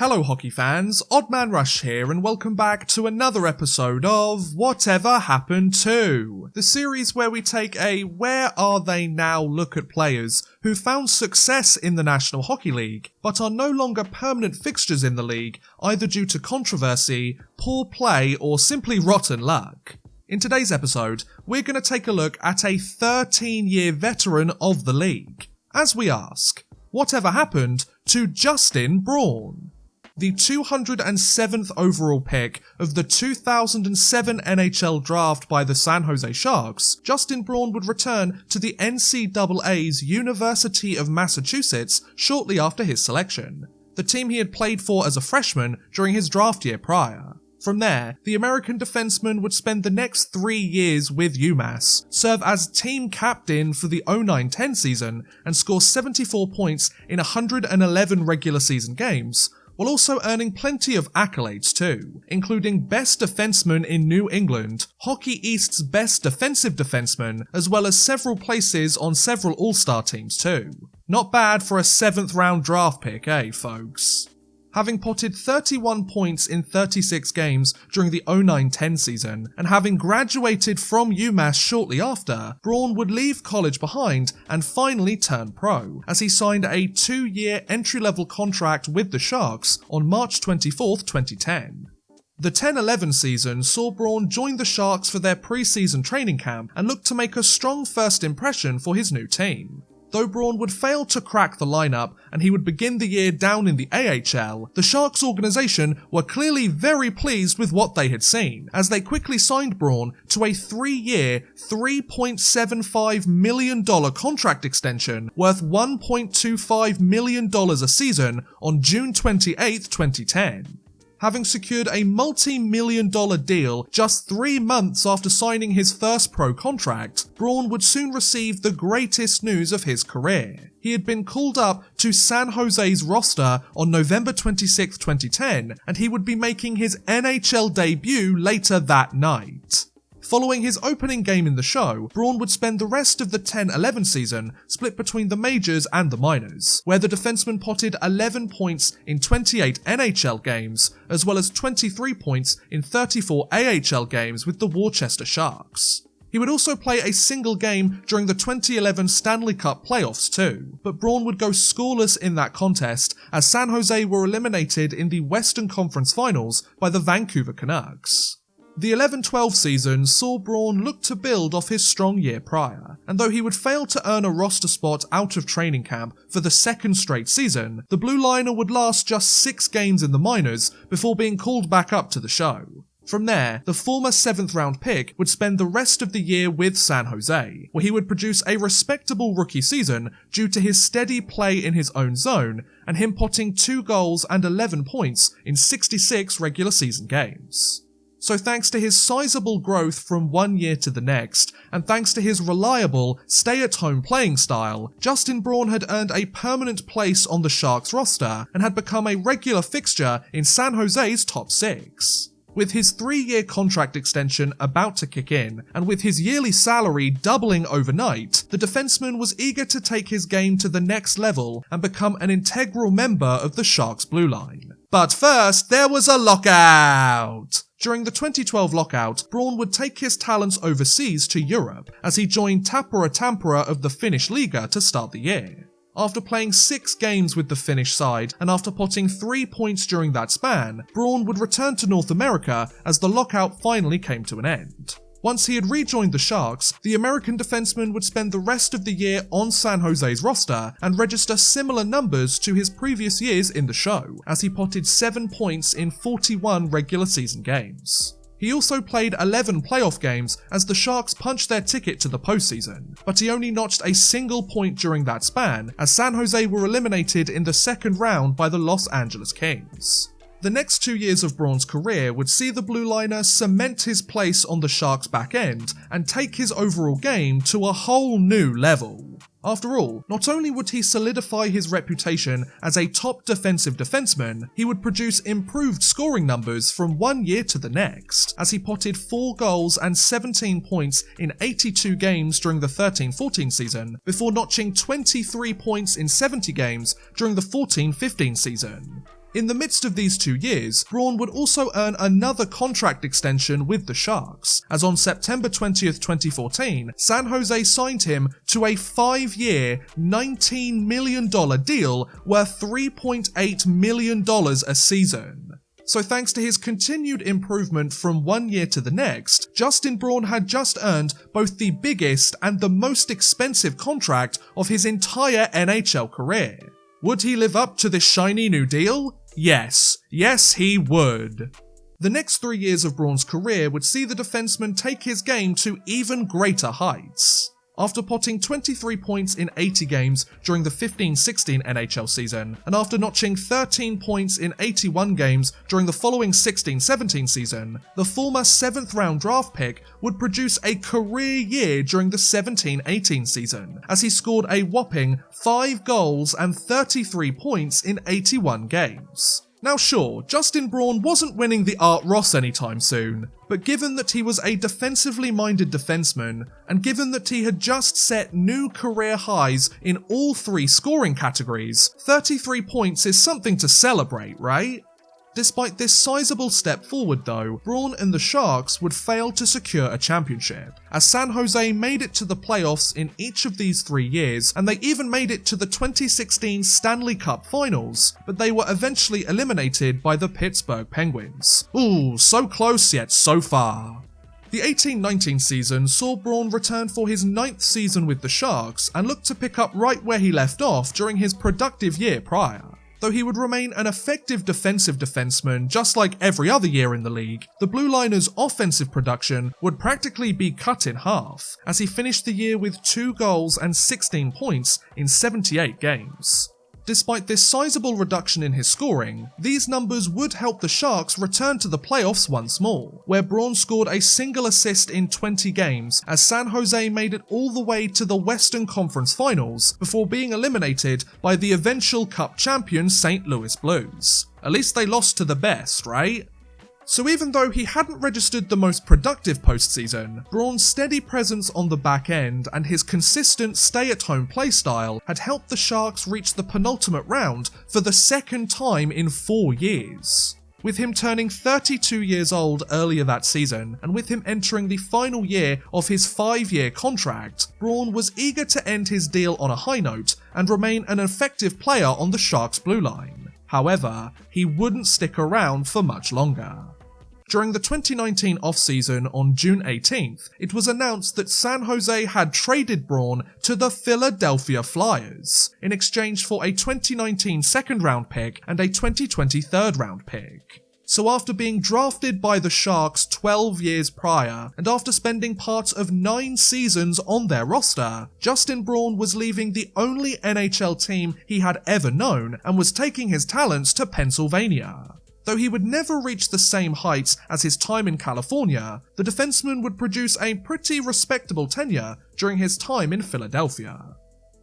Hello hockey fans, Oddman Rush here and welcome back to another episode of Whatever Happened To, the series where we take a where are they now look at players who found success in the National Hockey League but are no longer permanent fixtures in the league either due to controversy, poor play or simply rotten luck. In today's episode, we're going to take a look at a 13-year veteran of the league, as we ask, whatever happened to Justin Braun? The 207th overall pick of the 2007 NHL draft by the San Jose Sharks, Justin Braun would return to the NCAA's University of Massachusetts shortly after his selection, the team he had played for as a freshman during his draft year prior. From there, the American defenseman would spend the next 3 years with UMass, serve as team captain for the 09-10 season, and score 74 points in 111 regular season games, while also earning plenty of accolades too, including Best Defenseman in New England, Hockey East's Best Defensive Defenseman, as well as several places on several All-Star teams too. Not bad for a 7th round draft pick, folks? Having potted 31 points in 36 games during the 09-10 season, and having graduated from UMass shortly after, Braun would leave college behind and finally turn pro, as he signed a 2-year entry-level contract with the Sharks on March 24, 2010. The 10-11 season saw Braun join the Sharks for their pre-season training camp and look to make a strong first impression for his new team. Though Braun would fail to crack the lineup and he would begin the year down in the AHL, the Sharks organisation were clearly very pleased with what they had seen, as they quickly signed Braun to a 3-year, $3.75 million contract extension worth $1.25 million a season on June 28, 2010. Having secured a multi-million-dollar deal just 3 months after signing his first pro contract, Braun would soon receive the greatest news of his career. He had been called up to San Jose's roster on November 26, 2010, and he would be making his NHL debut later that night. Following his opening game in the show, Braun would spend the rest of the 10-11 season split between the majors and the minors, where the defenseman potted 11 points in 28 NHL games, as well as 23 points in 34 AHL games with the Worcester Sharks. He would also play a single game during the 2011 Stanley Cup playoffs too, but Braun would go scoreless in that contest as San Jose were eliminated in the Western Conference Finals by the Vancouver Canucks. The 11-12 season saw Braun look to build off his strong year prior, and though he would fail to earn a roster spot out of training camp for the second straight season, the Blue Liner would last just 6 games in the minors before being called back up to the show. From there, the former 7th round pick would spend the rest of the year with San Jose, where he would produce a respectable rookie season due to his steady play in his own zone and him potting 2 goals and 11 points in 66 regular season games. So thanks to his sizable growth from one year to the next, and thanks to his reliable, stay-at-home playing style, Justin Braun had earned a permanent place on the Sharks roster and had become a regular fixture in San Jose's top 6. With his 3-year contract extension about to kick in, and with his yearly salary doubling overnight, the defenseman was eager to take his game to the next level and become an integral member of the Sharks' blue line. But first, there was a lockout! During the 2012 lockout, Braun would take his talents overseas to Europe, as he joined Tampere of the Finnish Liga to start the year. After playing 6 games with the Finnish side, and after potting 3 points during that span, Braun would return to North America as the lockout finally came to an end. Once he had rejoined the Sharks, the American defenseman would spend the rest of the year on San Jose's roster and register similar numbers to his previous years in the show, as he potted 7 points in 41 regular season games. He also played 11 playoff games as the Sharks punched their ticket to the postseason, but he only notched a single point during that span as San Jose were eliminated in the second round by the Los Angeles Kings. The next 2 years of Braun's career would see the Blue Liner cement his place on the Sharks' back end and take his overall game to a whole new level. After all, not only would he solidify his reputation as a top defensive defenseman, he would produce improved scoring numbers from one year to the next, as he potted 4 goals and 17 points in 82 games during the 13-14 season, before notching 23 points in 70 games during the 14-15 season. In the midst of these 2 years, Braun would also earn another contract extension with the Sharks, as on September 20th, 2014, San Jose signed him to a 5-year, $19 million deal worth $3.8 million a season. So thanks to his continued improvement from 1 year to the next, Justin Braun had just earned both the biggest and the most expensive contract of his entire NHL career. Would he live up to this shiny new deal? Yes. Yes, he would. The next 3 years of Braun's career would see the defenseman take his game to even greater heights. After potting 23 points in 80 games during the 15-16 NHL season, and after notching 13 points in 81 games during the following 16-17 season, the former 7th round draft pick would produce a career year during the 17-18 season, as he scored a whopping 5 goals and 33 points in 81 games. Now sure, Justin Braun wasn't winning the Art Ross anytime soon, but given that he was a defensively minded defenseman, and given that he had just set new career highs in all 3 scoring categories, 33 points is something to celebrate, right? Despite this sizable step forward though, Braun and the Sharks would fail to secure a championship, as San Jose made it to the playoffs in each of these 3 years, and they even made it to the 2016 Stanley Cup Finals, but they were eventually eliminated by the Pittsburgh Penguins. Ooh, so close yet so far. The 18-19 season saw Braun return for his 9th season with the Sharks and look to pick up right where he left off during his productive year prior. Though he would remain an effective defensive defenseman just like every other year in the league, the Blue Liners' offensive production would practically be cut in half, as he finished the year with 2 goals and 16 points in 78 games. Despite this sizable reduction in his scoring, these numbers would help the Sharks return to the playoffs once more, where Braun scored a single assist in 20 games as San Jose made it all the way to the Western Conference Finals before being eliminated by the eventual Cup champion St. Louis Blues. At least they lost to the best, right? So even though he hadn't registered the most productive postseason, Braun's steady presence on the back end and his consistent stay-at-home playstyle had helped the Sharks reach the penultimate round for the 2nd time in 4 years. With him turning 32 years old earlier that season, and with him entering the final year of his 5-year contract, Braun was eager to end his deal on a high note and remain an effective player on the Sharks' blue line. However, he wouldn't stick around for much longer. During the 2019 offseason on June 18th, it was announced that San Jose had traded Braun to the Philadelphia Flyers in exchange for a 2019 second round pick and a 2020 third round pick. So after being drafted by the Sharks 12 years prior, and after spending parts of 9 seasons on their roster, Justin Braun was leaving the only NHL team he had ever known and was taking his talents to Pennsylvania. Though he would never reach the same heights as his time in California, the defenseman would produce a pretty respectable tenure during his time in Philadelphia.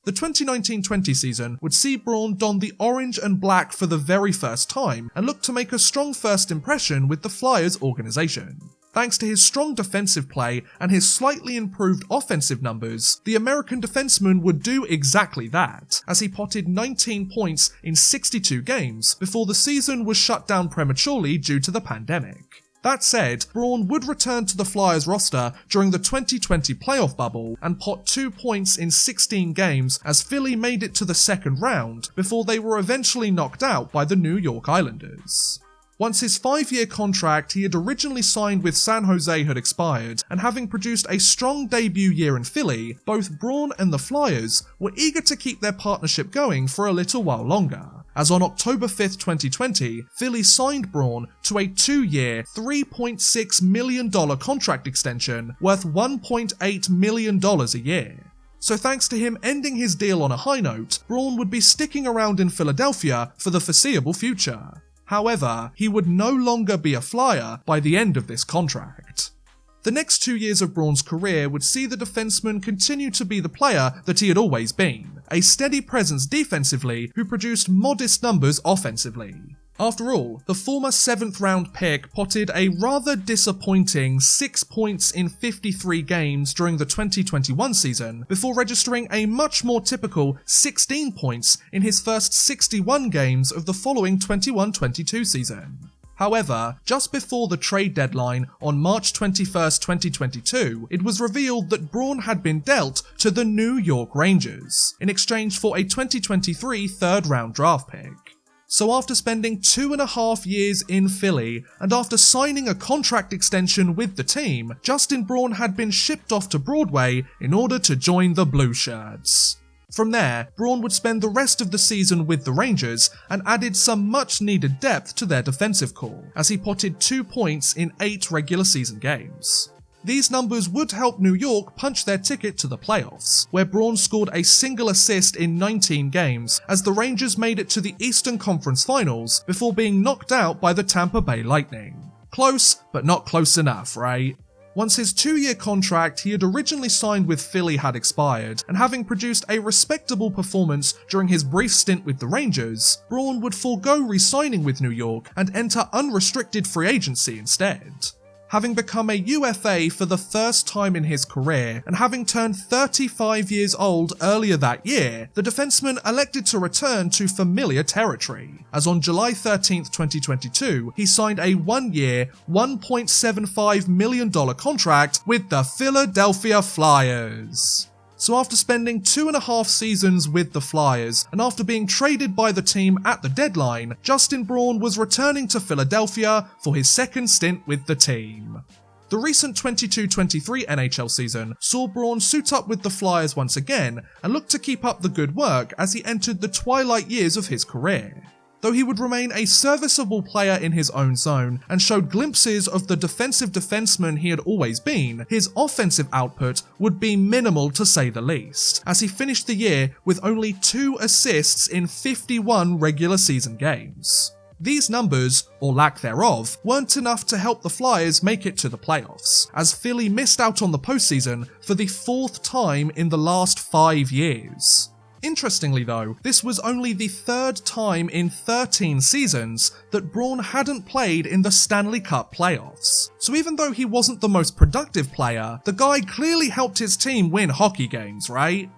The 2019-20 season would see Braun don the orange and black for the very first time and look to make a strong first impression with the Flyers organization. Thanks to his strong defensive play and his slightly improved offensive numbers, the American defenseman would do exactly that, as he potted 19 points in 62 games before the season was shut down prematurely due to the pandemic. That said, Braun would return to the Flyers roster during the 2020 playoff bubble and pot 2 points in 16 games as Philly made it to the second round before they were eventually knocked out by the New York Islanders. Once his 5-year contract he had originally signed with San Jose had expired, and having produced a strong debut year in Philly, both Braun and the Flyers were eager to keep their partnership going for a little while longer, as on October 5th, 2020, Philly signed Braun to a 2-year, $3.6 million contract extension worth $1.8 million a year. So thanks to him ending his deal on a high note, Braun would be sticking around in Philadelphia for the foreseeable future. However, he would no longer be a Flyer by the end of this contract. The next 2 years of Braun's career would see the defenseman continue to be the player that he had always been, a steady presence defensively who produced modest numbers offensively. After all, the former 7th round pick potted a rather disappointing 6 points in 53 games during the 2021 season, before registering a much more typical 16 points in his first 61 games of the following 21-22 season. However, just before the trade deadline on March 21st, 2022, it was revealed that Braun had been dealt to the New York Rangers, in exchange for a 2023 third round draft pick. So after spending 2.5 years in Philly, and after signing a contract extension with the team, Justin Braun had been shipped off to Broadway in order to join the Blue Shirts. From there, Braun would spend the rest of the season with the Rangers and added some much needed depth to their defensive core, as he potted 2 points in 8 regular season games. These numbers would help New York punch their ticket to the playoffs, where Braun scored a single assist in 19 games as the Rangers made it to the Eastern Conference Finals before being knocked out by the Tampa Bay Lightning. Close, but not close enough, right? Once his 2-year contract he had originally signed with Philly had expired, and having produced a respectable performance during his brief stint with the Rangers, Braun would forego re-signing with New York and enter unrestricted free agency instead. Having become a UFA for the first time in his career, and having turned 35 years old earlier that year, the defenseman elected to return to familiar territory, as on July 13th, 2022, he signed a 1-year, $1.75 million contract with the Philadelphia Flyers. So after spending 2.5 seasons with the Flyers, and after being traded by the team at the deadline, Justin Braun was returning to Philadelphia for his second stint with the team. The recent 22-23 NHL season saw Braun suit up with the Flyers once again, and look to keep up the good work as he entered the twilight years of his career. Though he would remain a serviceable player in his own zone and showed glimpses of the defensive defenseman he had always been, his offensive output would be minimal to say the least, as he finished the year with only 2 assists in 51 regular season games. These numbers, or lack thereof, weren't enough to help the Flyers make it to the playoffs, as Philly missed out on the postseason for the 4th time in the last 5 years. Interestingly though, this was only the 3rd time in 13 seasons that Braun hadn't played in the Stanley Cup playoffs. So even though he wasn't the most productive player, the guy clearly helped his team win hockey games, right?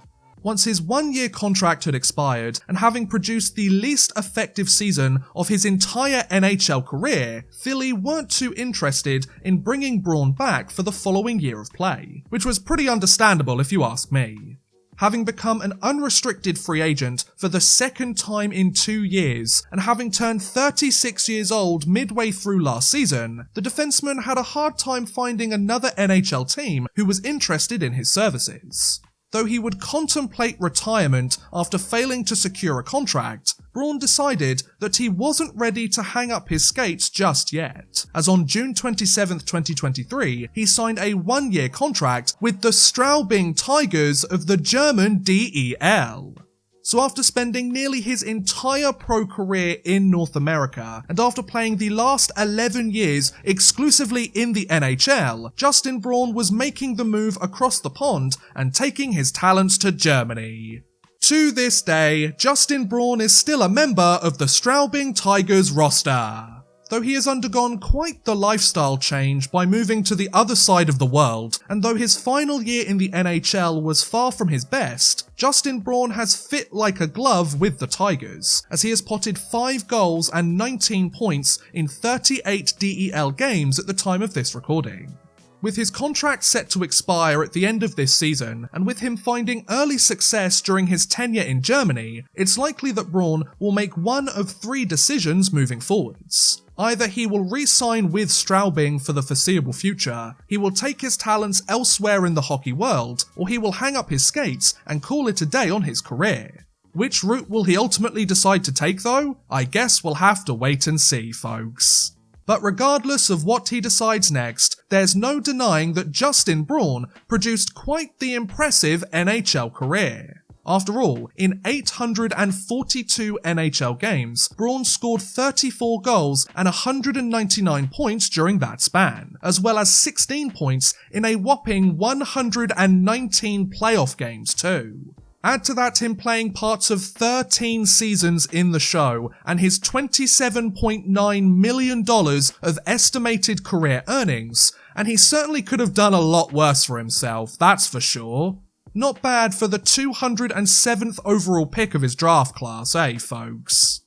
Once his 1-year contract had expired, and having produced the least effective season of his entire NHL career, Philly weren't too interested in bringing Braun back for the following year of play, which was pretty understandable if you ask me. Having become an unrestricted free agent for the 2nd time in 2 years, and having turned 36 years old midway through last season, the defenseman had a hard time finding another NHL team who was interested in his services. Though he would contemplate retirement after failing to secure a contract, Braun decided that he wasn't ready to hang up his skates just yet, as on June 27th, 2023, he signed a 1-year contract with the Straubing Tigers of the German DEL. So after spending nearly his entire pro career in North America, and after playing the last 11 years exclusively in the NHL, Justin Braun was making the move across the pond and taking his talents to Germany. To this day, Justin Braun is still a member of the Straubing Tigers roster, though he has undergone quite the lifestyle change by moving to the other side of the world, and though his final year in the NHL was far from his best, Justin Braun has fit like a glove with the Tigers, as he has potted 5 goals and 19 points in 38 DEL games at the time of this recording. With his contract set to expire at the end of this season, and with him finding early success during his tenure in Germany, it's likely that Braun will make one of 3 decisions moving forwards. Either he will re-sign with Straubing for the foreseeable future, he will take his talents elsewhere in the hockey world, or he will hang up his skates and call it a day on his career. Which route will he ultimately decide to take though? I guess we'll have to wait and see, folks. But regardless of what he decides next, there's no denying that Justin Braun produced quite the impressive NHL career. After all, in 842 NHL games, Braun scored 34 goals and 199 points during that span, as well as 16 points in a whopping 119 playoff games too. Add to that him playing parts of 13 seasons in the show, and his $27.9 million of estimated career earnings, and he certainly could have done a lot worse for himself, that's for sure. Not bad for the 207th overall pick of his draft class, eh, folks?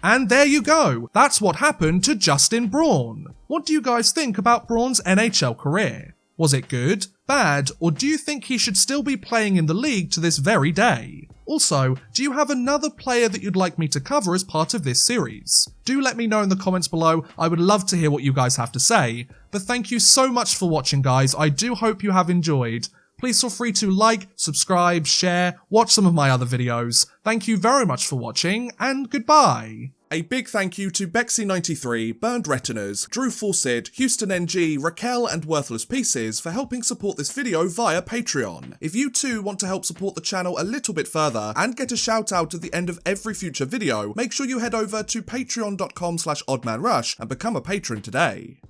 And there you go, that's what happened to Justin Braun. What do you guys think about Braun's NHL career? Was it good, bad, or do you think he should still be playing in the league to this very day? Also, do you have another player that you'd like me to cover as part of this series? Do let me know in the comments below, I would love to hear what you guys have to say. But thank you so much for watching, guys, I do hope you have enjoyed. Please feel free to like, subscribe, share, watch some of my other videos. Thank you very much for watching, and goodbye. A big thank you to Bexy93, Burned Retinas, Drew Fawcett, Houston NG, Raquel and Worthless Pieces for helping support this video via Patreon. If you too want to help support the channel a little bit further and get a shout out at the end of every future video, make sure you head over to patreon.com/oddmanrush and become a patron today.